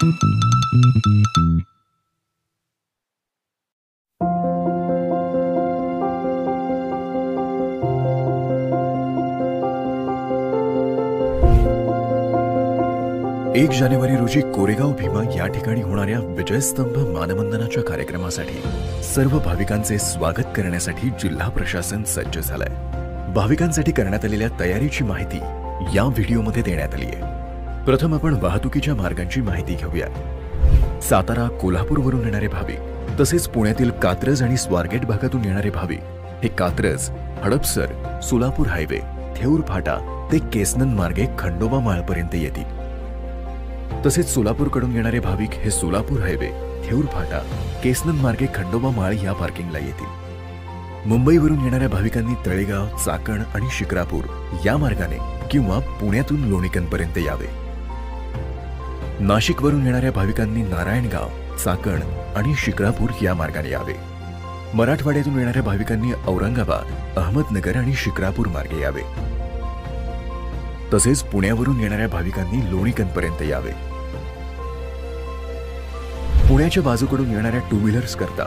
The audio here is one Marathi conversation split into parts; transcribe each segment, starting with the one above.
एक जानेवारी रोजी कोरेगाव भीमा या ठिकाणी होणाऱ्या विजयस्तंभ मानवंदनाच्या कार्यक्रमासाठी सर्व भाविकांचे स्वागत करण्यासाठी जिल्हा प्रशासन सज्ज झालंय। भाविकांसाठी करण्यात आलेल्या तयारीची माहिती या व्हिडिओमध्ये देण्यात आली आहे। प्रथम आपण वाहतुकीच्या मार्गांची माहिती घेऊया। सातारा कोल्हापूर वरून येणारे भाविक तसेच पुण्यातील कात्रज आणि स्वारगेट भागातून येणारे भाविक हे कात्रज, हडपसर, सोलापूर हायवे, थेऊर फाटा ते केसनन मार्गे खंडोबा माळपर्यंत येतील। तसेच सोलापूरकडून येणारे भाविक हे सोलापूर हायवे, थेऊर फाटा, केसनन मार्गे खंडोबा माळ या पार्किंगला येतील। मुंबईवरून येणाऱ्या भाविकांनी तळेगाव, चाकण आणि शिक्रापूर या मार्गाने किंवा पुण्यातून लोणीकंदपर्यंत यावे। नाशिकवरून येणाऱ्या भाविकांनी नारायणगाव, चाकण आणि शिक्रापूर या मार्गाने यावे। मराठवाड्यातून येणाऱ्या भाविकांनी औरंगाबाद, अहमदनगर आणि शिक्रापूर मार्गे यावे। तसेच पुण्यावरून येणाऱ्या भाविकांनी लोणीकंदपर्यंत यावे। पुण्याच्या बाजूकडून येणाऱ्या टू व्हीलर्स करता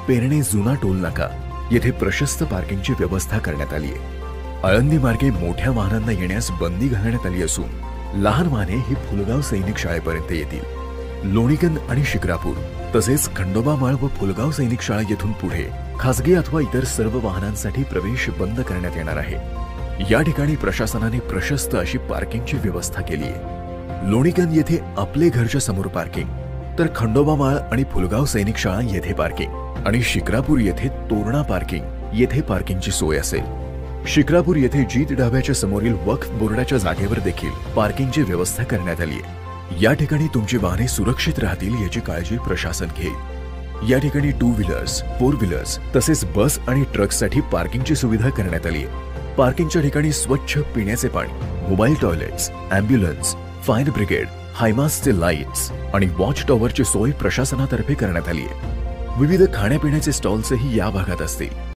पेरणे जुना टोल नाका येथे प्रशस्त पार्किंगची व्यवस्था करण्यात आली आहे। आळंदी मार्गे मोठ्या वाहनांना येण्यास बंदी घालण्यात आली असून लहान वाहने ही फुलगाव सैनिक शाळेपर्यंत येतील। लोणीकंद आणि शिक्रापूर तसेच खंडोबा माळ व फुलगाव सैनिक शाळा येथून पुढे खासगी अथवा इतर सर्व वाहनांसाठी प्रवेश बंद करण्यात येणार आहे। या ठिकाणी प्रशासनाने प्रशस्त अशी पार्किंगची व्यवस्था केली आहे। लोणीकंद येथे आपले घरच्या समोर पार्किंग, तर खंडोबा माळ आणि फुलगाव सैनिक शाळा येथे पार्किंग आणि शिक्रापूर येथे तोरणा पार्किंग येथे पार्किंगची सोय असेल। शिक्रापूर येथे जीत ढाब्याच्या समोरील वक्फ बोर्डाच्या जागेवर देखील पार्किंगची व्यवस्था करण्यात आली आहे। या ठिकाणी तुमची वाहने सुरक्षित राहतील याची काळजी प्रशासन घेईल। या ठिकाणी टू व्हीलर्स, फोर व्हीलर्स तसेच बस आणि ट्रकसाठी पार्किंगची सुविधा करण्यात आली आहे। पार्किंगच्या ठिकाणी स्वच्छ पिण्याचे पाणी, mobile toilets, ambulance, fire brigade, हायमास्टचे लाईट्स आणि वॉच टॉवरची सोय प्रशासनातर्फे करण्यात आली आहे। विविध खाण्यापिण्याचे स्टॉल्सही या भागात असतील।